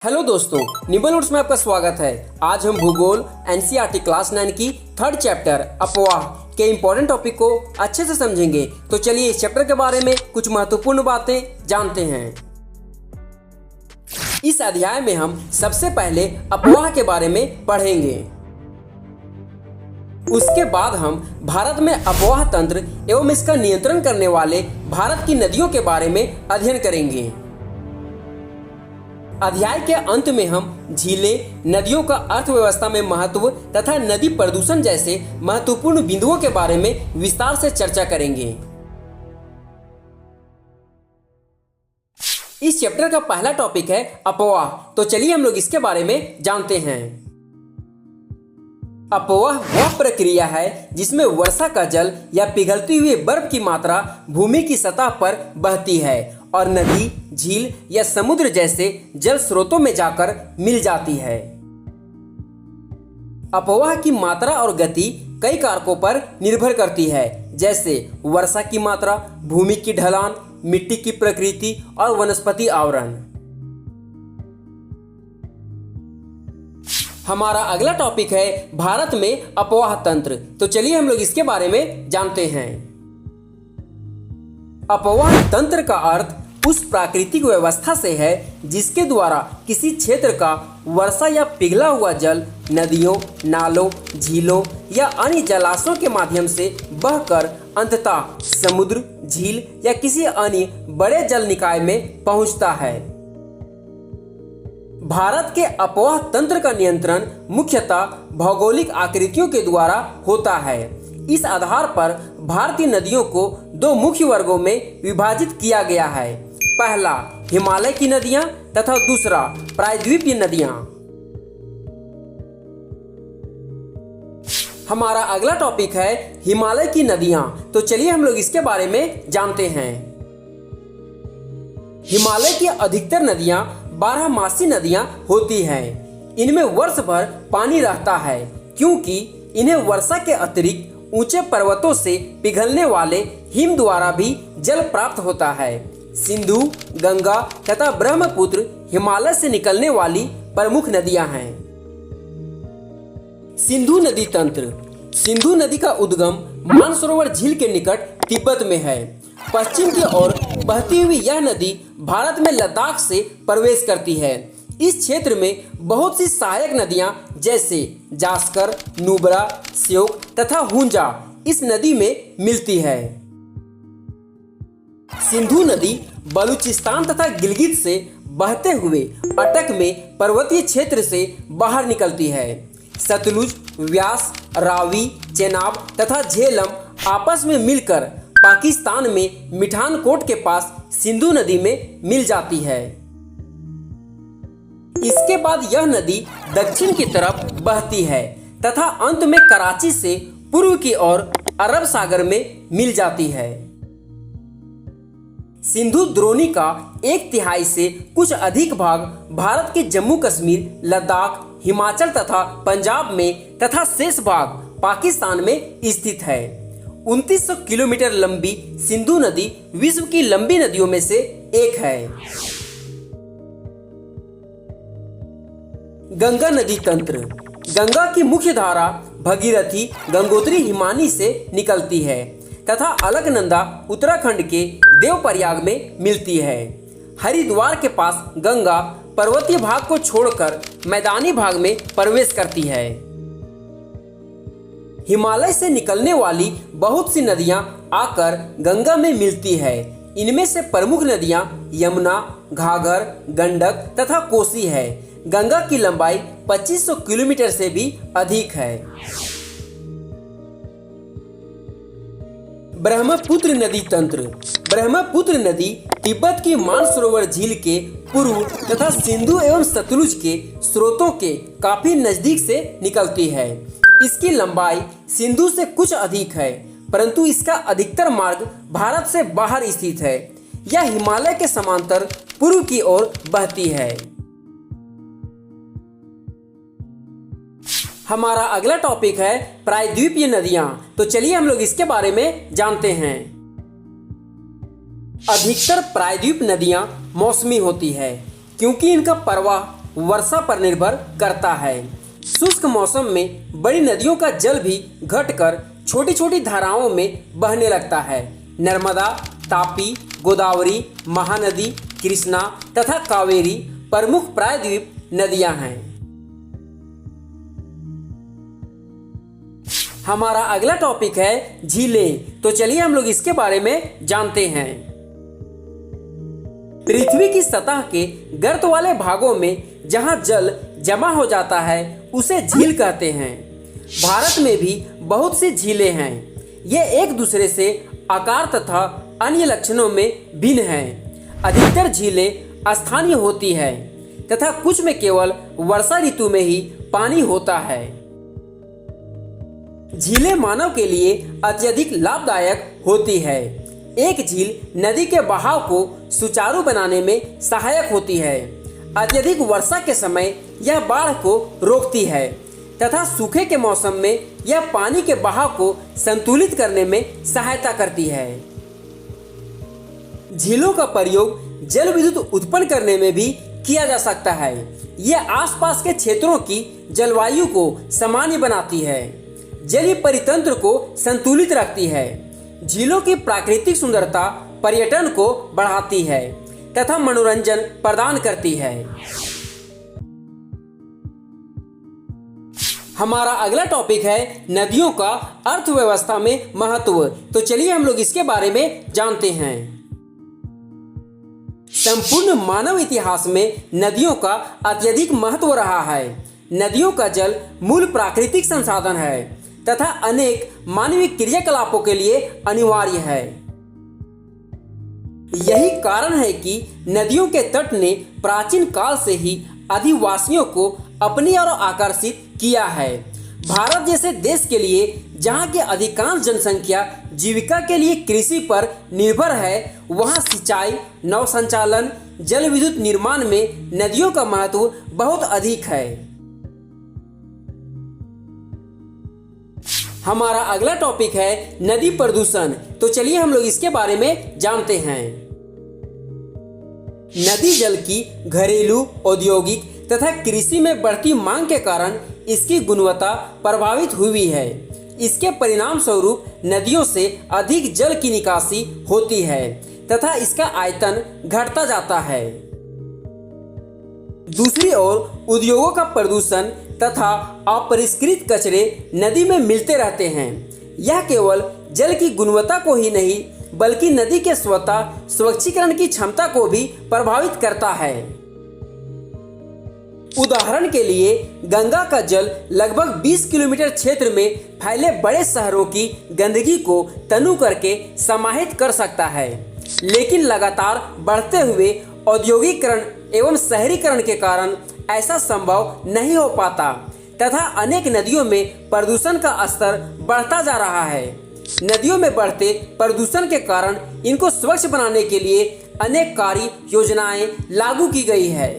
Hello दोस्तों, nibble notes में आपका स्वागत है। आज हम भूगोल एनसीईआरटी क्लास 9 की थर्ड चैप्टर अपवाह के इम्पोर्टेंट टॉपिक को अच्छे से समझेंगे। तो चलिए इस चैप्टर के बारे में कुछ महत्वपूर्ण बातें जानते हैं। इस अध्याय में हम सबसे पहले अपवाह के बारे में पढ़ेंगे। उसके बाद हम भारत में अपवाह तंत्र एवं इसका नियंत्रण करने वाले भारत की नदियों के बारे में अध्ययन करेंगे। अध्याय के अंत में हम झीलें, नदियों का अर्थव्यवस्था में महत्व तथा नदी प्रदूषण जैसे महत्वपूर्ण बिंदुओं के बारे में विस्तार से चर्चा करेंगे। इस चैप्टर का पहला टॉपिक है अपवाह। तो चलिए हम लोग इसके बारे में जानते हैं। अपवाह वह प्रक्रिया है जिसमें वर्षा का जल या पिघलती हुई बर्फ की मात्रा भूमि की सतह पर बहती है और नदी, झील या समुद्र जैसे जल स्रोतों में जाकर मिल जाती है। अपवाह की मात्रा और गति कई कारकों पर निर्भर करती है, जैसे वर्षा की मात्रा, भूमि की ढलान, मिट्टी की प्रकृति और वनस्पति आवरण। हमारा अगला टॉपिक है भारत में अपवाह तंत्र। तो चलिए हम लोग इसके बारे में जानते हैं। अपवाह तंत्र का अर्थ उस प्राकृतिक व्यवस्था से है जिसके द्वारा किसी क्षेत्र का वर्षा या पिघला हुआ जल नदियों, नालों, झीलों या अन्य जलाशयों के माध्यम से बहकर अंततः समुद्र, झील या किसी अन्य बड़े जल निकाय में पहुंचता है। भारत के अपवाह तंत्र का नियंत्रण मुख्यतः भौगोलिक आकृतियों के द्वारा होता है। इस आधार पर भारतीय नदियों को दो मुख्य वर्गों में विभाजित किया गया है। पहला हिमालय की नदियां तथा दूसरा प्रायद्वीपीय नदियां। हमारा अगला टॉपिक है हिमालय की नदियां। तो चलिए हम लोग इसके बारे में जानते हैं। हिमालय की अधिकतर नदियां 12 नदियां होती हैं। इनमें वर्ष भर पानी रहता है क्योंकि इन्हें वर्षा के अतिरिक्त ऊंचे पर्वतों से पिघलने वाले हिम द्वारा भी जल प्राप्त होता है। सिंधु, गंगा तथा ब्रह्मपुत्र हिमालय से निकलने वाली प्रमुख नदियां हैं। सिंधु नदी तंत्र। सिंधु नदी का उद्गम मानसरोवर झील के निकट तिब्बत में है। पश्चिम की ओर बहती हुई यह नदी भारत में लद्दाख से प्रवेश करती है। इस क्षेत्र में बहुत सी सहायक नदियां जैसे जास्कर, नुब्रा, श्योक तथा हुंजा इस नदी में मिलती है। सिंधु नदी बलूचिस्तान तथा गिलगित से बहते हुए अटक में पर्वतीय क्षेत्र से बाहर निकलती है। सतलुज, व्यास, रावी, चेनाब तथा झेलम आपस में मिलकर पाकिस्तान में मिठानकोट के पास सिंधु नदी में मिल जाती है। इसके बाद यह नदी दक्षिण की तरफ बहती है तथा अंत में कराची से पूर्व की ओर अरब सागर में मिल जाती है। सिंधु द्रोणी का 1/3 से कुछ अधिक भाग भारत के जम्मू कश्मीर, लद्दाख, हिमाचल तथा पंजाब में तथा शेष भाग पाकिस्तान में स्थित है। 2900 किलोमीटर लंबी सिंधु नदी विश्व की लंबी नदियों में से एक है। गंगा नदी तंत्र। गंगा की मुख्य धारा भगीरथी, गंगोत्री, हिमानी से निकलती है तथा अलकनंदा उत्तराखंड के देवप्रयाग में मिलती है। हरिद्वार के पास गंगा पर्वतीय भाग को छोड़कर मैदानी भाग में प्रवेश करती है। हिमालय से निकलने वाली बहुत सी नदियां आकर गंगा में मिलती है। इनमें से प्रमुख नदियां यमुना, घाघर, गंडक तथा कोसी है। गंगा की लंबाई 2500 किलोमीटर से भी अधिक है। ब्रह्मपुत्र नदी तंत्र। ब्रह्मपुत्र नदी तिब्बत की मानसरोवर झील के पूर्व तथा सिंधु एवं सतलुज के स्रोतों के काफी नजदीक से निकलती है। इसकी लंबाई सिंधु से कुछ अधिक है, परंतु इसका अधिकतर मार्ग भारत से बाहर स्थित है। यह हिमालय के समांतर पूर्व की ओर बहती है। हमारा अगला टॉपिक है प्रायद्वीपीय नदियां। तो चलिए हम लोग इसके बारे में जानते हैं। अधिकतर प्रायद्वीप नदियां मौसमी होती है क्योंकि इनका प्रवाह वर्षा पर निर्भर करता है। शुष्क मौसम में बड़ी नदियों का जल भी घटकर छोटी छोटी धाराओं में बहने लगता है। नर्मदा, तापी, गोदावरी, महानदी, कृष्णा तथा कावेरी प्रमुख प्रायद्वीप नदियां हैं। हमारा अगला टॉपिक है झीलें। तो चलिए हम लोग इसके बारे में जानते हैं। पृथ्वी की सतह के गर्त वाले भागों में जहां जल जमा हो जाता है उसे झील कहते हैं। भारत में भी बहुत सी झीलें हैं। ये एक दूसरे से आकार तथा अन्य लक्षणों में भिन्न हैं। अधिकतर झीलें स्थानीय होती है तथा कुछ में केवल वर्षा ऋतु में ही पानी होता है। झीलें मानव के लिए अत्यधिक लाभदायक होती है। एक झील नदी के बहाव को सुचारू बनाने में सहायक होती है। अत्यधिक वर्षा के समय यह बाढ़ को रोकती है तथा सूखे के मौसम में यह पानी के बहाव को संतुलित करने में सहायता करती है। झीलों का प्रयोग जल विद्युत उत्पन्न करने में भी किया जा सकता है। यह आसपास के क्षेत्रों की जलवायु को सामान्य बनाती है, जलीय परितंत्र को संतुलित रखती है। झीलों की प्राकृतिक सुंदरता पर्यटन को बढ़ाती है तथा मनोरंजन प्रदान करती है। हमारा अगला टॉपिक है नदियों का अर्थव्यवस्था में महत्व। तो चलिए हम लोग इसके बारे में जानते हैं। संपूर्ण मानव इतिहास में नदियों का अत्यधिक महत्व रहा है। नदियों का जल मूल प्राकृतिक संसाधन है तथा अनेक मानवीय क्रियाकलापों के लिए अनिवार्य है। यही कारण है कि नदियों के तट ने प्राचीन काल से ही आदिवासियों को अपनी ओर आकर्षित किया है। भारत जैसे देश के लिए जहां की अधिकांश जनसंख्या जीविका के लिए कृषि पर निर्भर है, वहां सिंचाई, नौ संचालन, जल विद्युत निर्माण में नदियों का महत्व बहुत अधिक है। हमारा अगला टॉपिक है नदी प्रदूषण। तो चलिए हम लोग इसके बारे में जानते हैं। नदी जल की घरेलू, औद्योगिक तथा कृषि में बढ़ती मांग के कारण इसकी गुणवत्ता प्रभावित हुई है। इसके परिणाम स्वरूप नदियों से अधिक जल की निकासी होती है तथा इसका आयतन घटता जाता है। दूसरी ओर उद्योगों का प्रदूषण तथा अपरिष्कृत कचरे नदी में मिलते रहते हैं। यह केवल जल की गुणवत्ता को ही नहीं बल्कि नदी के स्वतः स्वच्छीकरण की क्षमता को भी प्रभावित करता है। उदाहरण के लिए गंगा का जल लगभग 20 किलोमीटर क्षेत्र में फैले बड़े शहरों की गंदगी को तनु करके समाहित कर सकता है, लेकिन लगातार बढ़ते हुए औद्योगिकरण एवं शहरीकरण के कारण ऐसा संभव नहीं हो पाता तथा अनेक नदियों में प्रदूषण का स्तर बढ़ता जा रहा है। नदियों में बढ़ते प्रदूषण के कारण इनको स्वच्छ बनाने के लिए अनेक कार्य योजनाएं लागू की गई है।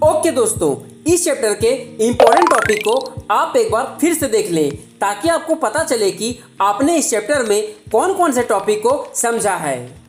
ओके दोस्तों, इस चैप्टर के इम्पोर्टेंट टॉपिक को आप एक बार फिर से देख लें ताकि आपको पता चले कि आपने इस चैप्टर में कौन कौन से टॉपिक को समझा है।